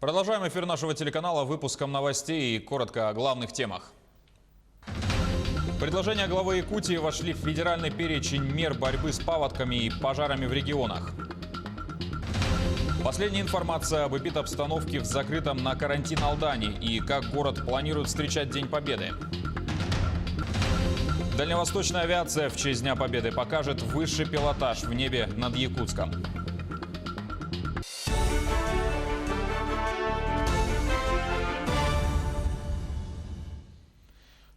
Продолжаем эфир нашего телеканала выпуском новостей и коротко о главных темах. Предложения главы Якутии вошли в федеральный перечень мер борьбы с паводками и пожарами в регионах. Последняя информация об эпидобстановке в закрытом на карантин Алдане и как город планирует встречать День Победы. Дальневосточная авиация в честь Дня Победы покажет высший пилотаж в небе над Якутском.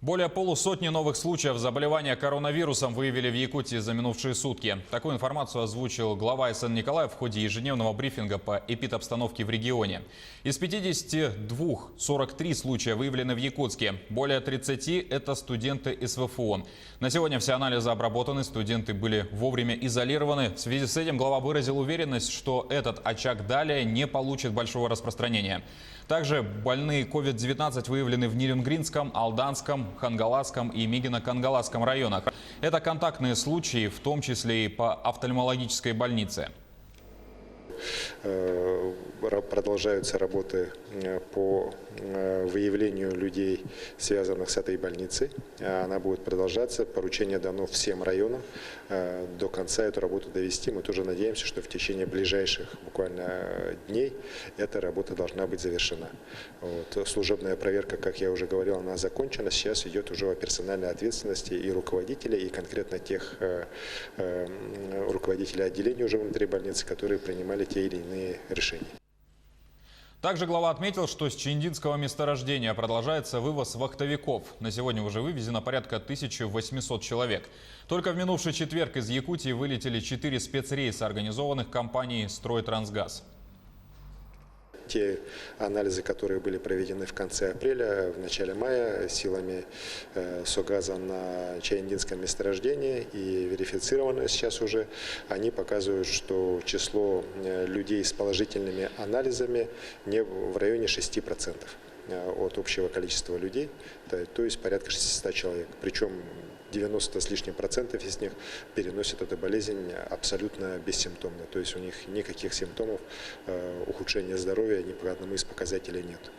Более полусотни новых случаев заболевания коронавирусом выявили в Якутии за минувшие сутки. Такую информацию озвучил глава СН Николаев в ходе ежедневного брифинга по эпидобстановке в регионе. Из 52 43 случая выявлены в Якутске. Более 30 – это студенты СВФО. На сегодня все анализы обработаны, студенты были вовремя изолированы. В связи с этим глава выразил уверенность, что этот очаг далее не получит большого распространения. Также больные COVID-19 выявлены в Нирингринском, Алданском, Хангаласском и Мигино-Кангаласском районах. Это контактные случаи, в том числе и по офтальмологической больнице. Продолжаются работы по выявлению людей, связанных с этой больницей. Она будет продолжаться. Поручение дано всем районам. До конца эту работу довести. Мы тоже надеемся, что в течение ближайших буквально дней эта работа должна быть завершена. Служебная проверка, как я уже говорил, она закончена. Сейчас идет уже о персональной ответственности и руководителей, и конкретно тех руководителей отделений уже внутри больницы, которые принимали те или иные решения. Также глава отметил, что с Чиндинского месторождения продолжается вывоз вахтовиков. На сегодня уже вывезено порядка 1800 человек. Только в минувший четверг из Якутии вылетели 4 спецрейса, организованных компанией «Стройтрансгаз». Те анализы, которые были проведены в конце апреля, в начале мая силами СОГАЗа на Чаяндинском месторождении и верифицированы сейчас уже, они показывают, что число людей с положительными анализами не в районе 6% от общего количества людей, то есть порядка 600 человек. Причем 90 с лишним процентов из них переносят эту болезнь абсолютно бессимптомно. То есть у них никаких симптомов ухудшения здоровья ни по одному из показателей нет.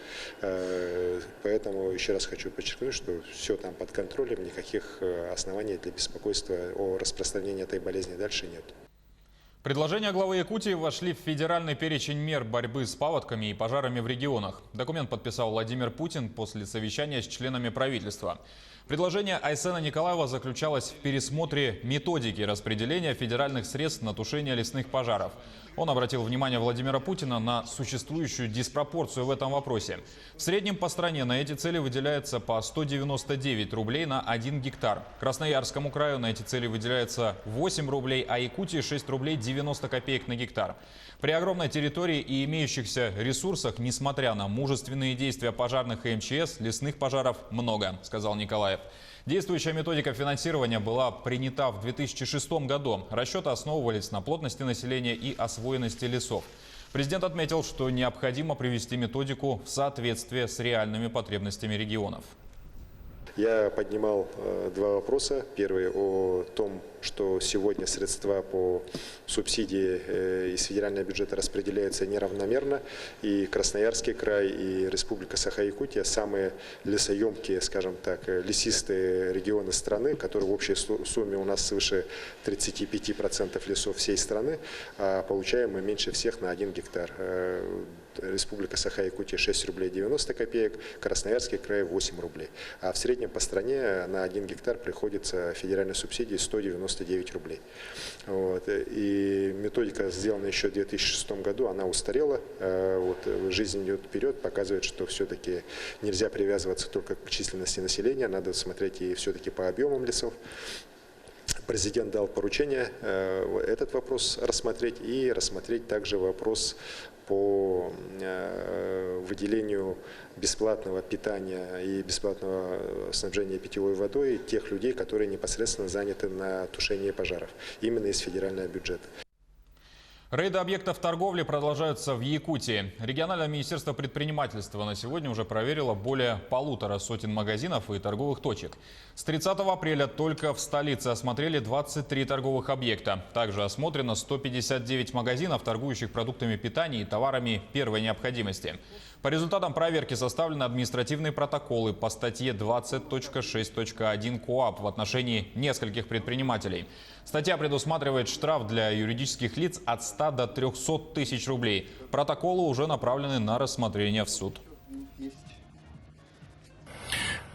Поэтому еще раз хочу подчеркнуть, что все там под контролем, никаких оснований для беспокойства о распространении этой болезни дальше нет. Предложения главы Якутии вошли в федеральный перечень мер борьбы с паводками и пожарами в регионах. Документ подписал Владимир Путин после совещания с членами правительства. Предложение Айсена Николаева заключалось в пересмотре методики распределения федеральных средств на тушение лесных пожаров. Он обратил внимание Владимира Путина на существующую диспропорцию в этом вопросе. В среднем по стране на эти цели выделяется по 199 рублей на 1 гектар. Красноярскому краю на эти цели выделяется 8 рублей, а Якутии 6 рублей 90 копеек на гектар. При огромной территории и имеющихся ресурсах, несмотря на мужественные действия пожарных и МЧС, лесных пожаров много, сказал Николаев. Действующая методика финансирования была принята в 2006 году. Расчеты основывались на плотности населения и освоенности лесов. Президент отметил, что необходимо привести методику в соответствие с реальными потребностями регионов. Я поднимал два вопроса. Первый о том, что сегодня средства по субсидии из федерального бюджета распределяются неравномерно. И Красноярский край, и Республика Саха-Якутия – самые лесоемкие, скажем так, лесистые регионы страны, которые в общей сумме у нас свыше 35% лесов всей страны, а получаем мы меньше всех на 1 гектар. Республика Саха-Якутия 6 рублей 90 копеек, Красноярский край 8 рублей. А в среднем по стране на 1 гектар приходится федеральной субсидии 199 рублей. И методика, сделана еще в 2006 году, она устарела. Жизнь идет вперед, показывает, что все-таки нельзя привязываться только к численности населения, надо смотреть и все-таки по объемам лесов. Президент дал поручение этот вопрос рассмотреть и рассмотреть также вопрос по выделению бесплатного питания и бесплатного снабжения питьевой водой тех людей, которые непосредственно заняты на тушении пожаров, именно из федерального бюджета. Рейды объектов торговли продолжаются в Якутии. Региональное министерство предпринимательства на сегодня уже проверило более 150 магазинов и торговых точек. С 30 апреля только в столице осмотрели 23 торговых объекта. Также осмотрено 159 магазинов, торгующих продуктами питания и товарами первой необходимости. По результатам проверки составлены административные протоколы по статье 20.6.1 КоАП в отношении нескольких предпринимателей. Статья предусматривает штраф для юридических лиц от 100 до 300 тысяч рублей. Протоколы уже направлены на рассмотрение в суд.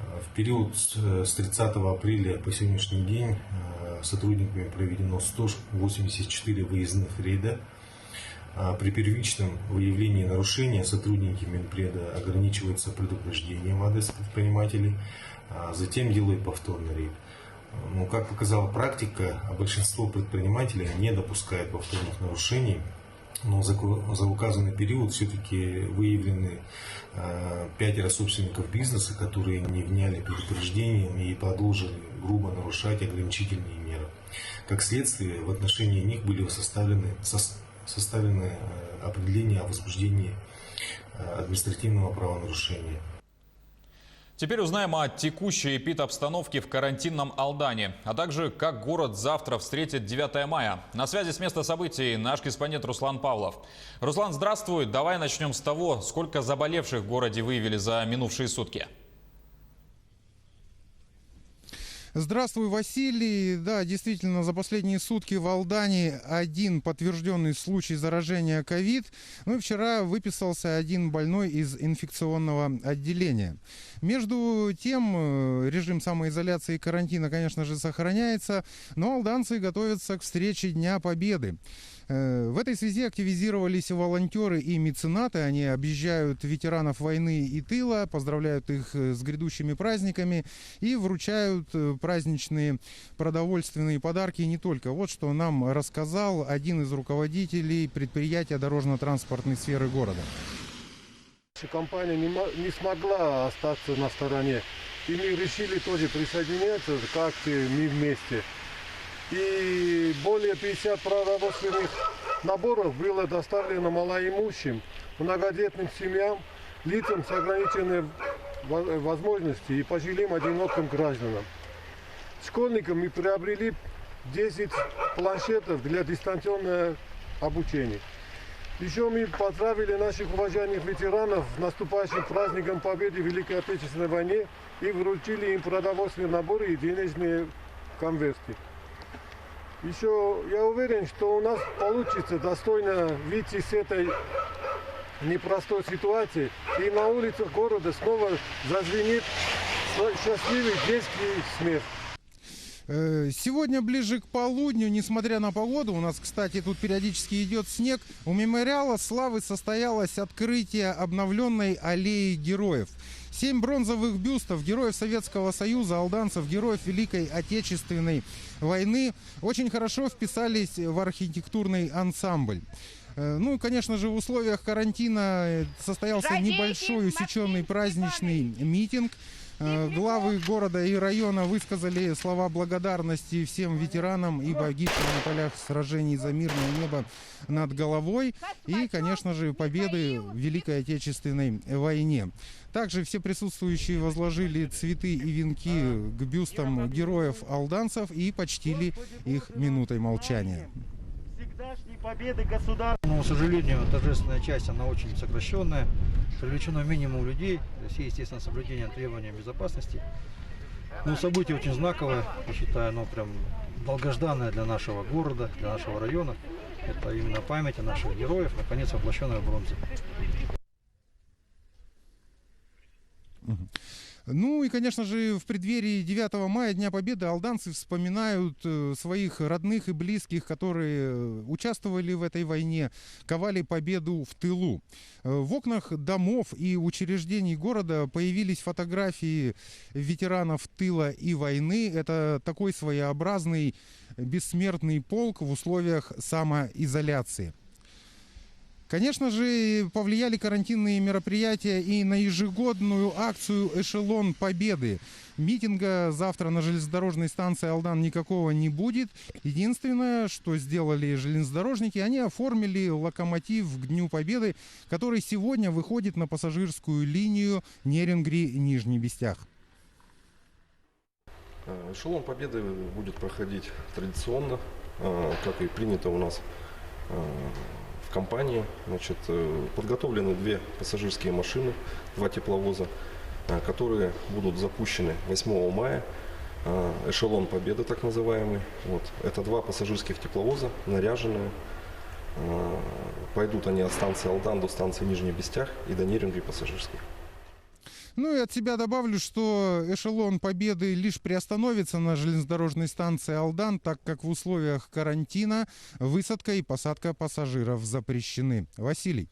В период с 30 апреля по сегодняшний день сотрудниками проведено 184 выездных рейда. При первичном выявлении нарушения сотрудники Минпреда ограничиваются предупреждением в адрес предпринимателей, затем делают повторный рейд. Но, как показала практика, большинство предпринимателей не допускает повторных нарушений. Но за указанный период все-таки выявлены 5 собственников бизнеса, которые не вняли предупреждениям и продолжили грубо нарушать ограничительные меры. Как следствие, в отношении них были составлены определения о возбуждении административного правонарушения. Теперь узнаем о текущей эпидобстановке в карантинном Алдане, а также как город завтра встретит 9 мая. На связи с места событий наш корреспондент Руслан Павлов. Руслан, здравствуй. Давай начнем с того, сколько заболевших в городе выявили за минувшие сутки. Здравствуй, Василий. Да, действительно, за последние сутки в Алдане один подтвержденный случай заражения ковид. Ну и вчера выписался один больной из инфекционного отделения. Между тем, режим самоизоляции и карантина, конечно же, сохраняется, но алданцы готовятся к встрече Дня Победы. В этой связи активизировались волонтеры и меценаты. Они объезжают ветеранов войны и тыла, поздравляют их с грядущими праздниками и вручают праздничные продовольственные подарки не только. Вот что нам рассказал один из руководителей предприятия дорожно-транспортной сферы города. Компания не смогла остаться на стороне. И мы решили тоже присоединяться к акции «Мы вместе». И более 50 продовольственных наборов было доставлено малоимущим, многодетным семьям, лицам с ограниченной возможностью и пожилым одиноким гражданам. Школьникам мы приобрели 10 планшетов для дистанционного обучения. Еще мы поздравили наших уважаемых ветеранов с наступающим праздником Победы в Великой Отечественной войне и вручили им продовольственные наборы и денежные конверты. Еще я уверен, что у нас получится достойно выйти с этой непростой ситуации. И на улицах города снова зазвенит счастливый детский смех. Сегодня ближе к полудню, несмотря на погоду, у нас, кстати, тут периодически идет снег, у мемориала славы состоялось открытие обновленной аллеи героев. 7 бронзовых бюстов героев Советского Союза, алданцев, героев Великой Отечественной войны очень хорошо вписались в архитектурный ансамбль. Ну, конечно же, в условиях карантина состоялся небольшой усеченный праздничный митинг. Главы города и района высказали слова благодарности всем ветеранам и погибшим на полях сражений за мирное небо над головой и, конечно же, победы в Великой Отечественной войне. Также все присутствующие возложили цветы и венки к бюстам героев-алданцев и почтили их минутой молчания. Победы государства. Но, к сожалению, торжественная часть, она очень сокращенная. Привлечено минимум людей. Все, естественно, соблюдение требований безопасности. Но событие очень знаковое, я считаю, оно прям долгожданное для нашего города, для нашего района. Это именно память о наших героев, наконец воплощенная в бронзе. Ну и, конечно же, в преддверии 9 мая, Дня Победы, алданцы вспоминают своих родных и близких, которые участвовали в этой войне, ковали победу в тылу. В окнах домов и учреждений города появились фотографии ветеранов тыла и войны. Это такой своеобразный бессмертный полк в условиях самоизоляции. Конечно же, повлияли карантинные мероприятия и на ежегодную акцию «Эшелон Победы». Митинга завтра на железнодорожной станции Алдан никакого не будет. Единственное, что сделали железнодорожники, они оформили локомотив к Дню Победы, который сегодня выходит на пассажирскую линию Нерюнгри-Нижний Бестях. Эшелон Победы будет проходить традиционно, как и принято у нас в компании. Значит, подготовлены 2 пассажирские машины, 2 тепловоза, которые будут запущены 8 мая. Эшелон Победы, так называемый. Вот. Это 2 пассажирских тепловоза, наряженные. Пойдут они от станции Алдан до станции Нижний Бестях и до Нерюнгри пассажирской. Ну и от себя добавлю, что эшелон Победы лишь приостановится на железнодорожной станции Алдан, так как в условиях карантина высадка и посадка пассажиров запрещены. Василий.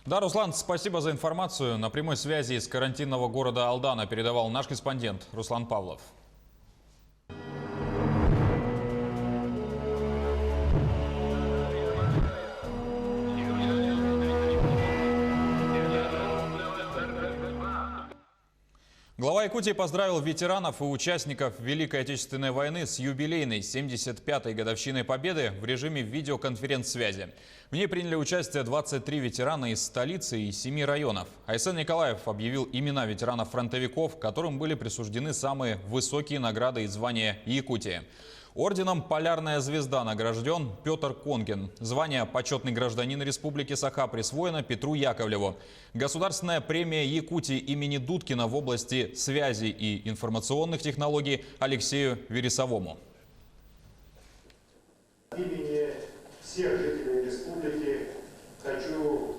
Да, Руслан, спасибо за информацию. На прямой связи из карантинного города Алдана передавал наш корреспондент Руслан Павлов. Глава Якутии поздравил ветеранов и участников Великой Отечественной войны с юбилейной 75-й годовщиной Победы в режиме видеоконференц-связи. В ней приняли участие 23 ветерана из столицы и 7 районов. Айсен Николаев объявил имена ветеранов-фронтовиков, которым были присуждены самые высокие награды и звания Якутии. Орденом «Полярная звезда» награжден Петр Конгин. Звание «Почетный гражданин Республики Саха» присвоено Петру Яковлеву. Государственная премия Якутии имени Дудкина в области связи и информационных технологий Алексею Вересовому. От имени всех жителей республики хочу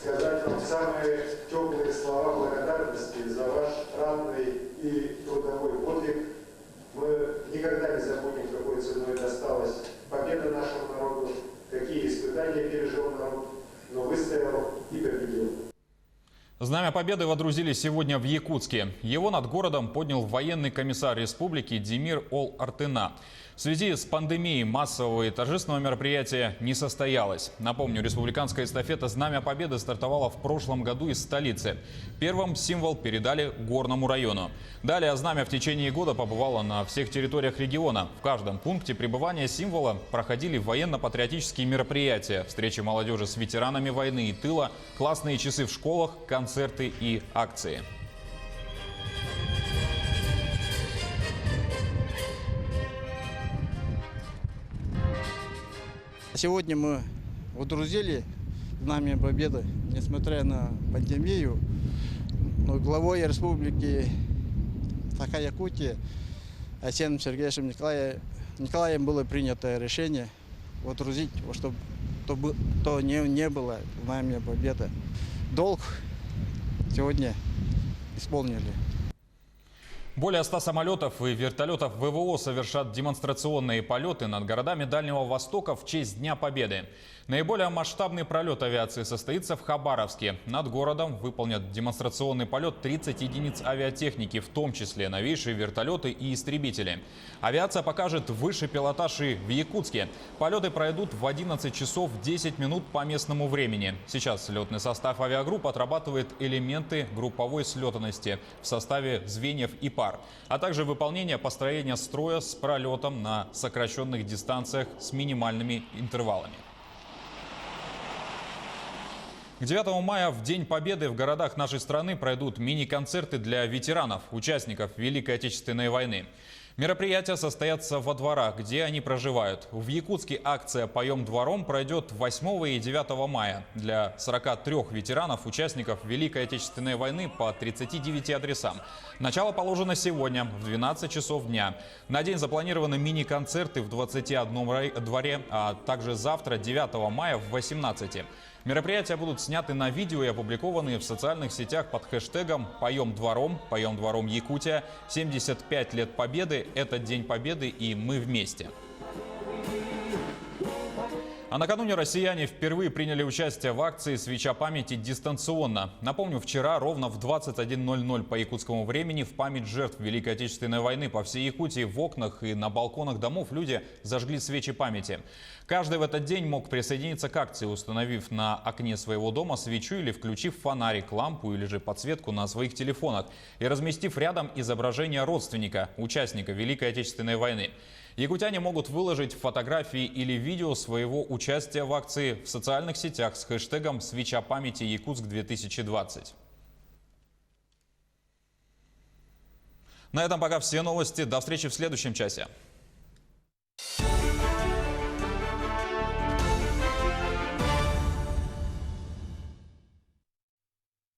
сказать вам самые теплые слова благодарности за ваш ратный и трудовой подвиг. Мы никогда не забудем, какой ценой досталась победа нашему народу, какие испытания пережил народ, но выстоял и победил. Знамя Победы водрузили сегодня в Якутске. Его над городом поднял военный комиссар республики Демир Ол-Артына. В связи с пандемией массового и торжественного мероприятия не состоялось. Напомню, республиканская эстафета «Знамя Победы» стартовала в прошлом году из столицы. Первым символ передали Горному району. Далее знамя в течение года побывало на всех территориях региона. В каждом пункте пребывания символа проходили военно-патриотические мероприятия, встречи молодежи с ветеранами войны и тыла, классные часы в школах, концерты и акции. Сегодня мы водрузили Знамя Победы, несмотря на пандемию. Но главой республики Саха-Якутия Айсеном Сергеевичем Николаевым было принято решение водрузить, чтобы то не было Знамя Победы. Долг сегодня исполнили. Более 100 самолетов и вертолетов ВВО совершат демонстрационные полеты над городами Дальнего Востока в честь Дня Победы. Наиболее масштабный пролет авиации состоится в Хабаровске. Над городом выполнят демонстрационный полет 30 единиц авиатехники, в том числе новейшие вертолеты и истребители. Авиация покажет высший пилотаж и в Якутске. Полеты пройдут в 11 часов 10 минут по местному времени. Сейчас летный состав авиагрупп отрабатывает элементы групповой слетанности в составе звеньев и пар, а также выполнение построения строя с пролетом на сокращенных дистанциях с минимальными интервалами. К 9 мая в День Победы в городах нашей страны пройдут мини-концерты для ветеранов, участников Великой Отечественной войны. Мероприятия состоятся во дворах, где они проживают. В Якутске акция «Поем двором» пройдет 8 и 9 мая для 43 ветеранов, участников Великой Отечественной войны по 39 адресам. Начало положено сегодня в 12 часов дня. На день запланированы мини-концерты в 21 дворе, а также завтра, 9 мая, в 18. Мероприятия будут сняты на видео и опубликованы в социальных сетях под хэштегом «Поем двором Якутия», 75 лет Победы, это День Победы и мы вместе. А накануне россияне впервые приняли участие в акции «Свеча памяти» дистанционно. Напомню, вчера ровно в 21:00 по якутскому времени в память жертв Великой Отечественной войны по всей Якутии в окнах и на балконах домов люди зажгли свечи памяти. Каждый в этот день мог присоединиться к акции, установив на окне своего дома свечу или включив фонарик, лампу или же подсветку на своих телефонах и разместив рядом изображение родственника, участника Великой Отечественной войны. Якутяне могут выложить фотографии или видео своего участия в акции в социальных сетях с хэштегом «Свеча памяти Якутск-2020». На этом пока все новости. До встречи в следующем часе.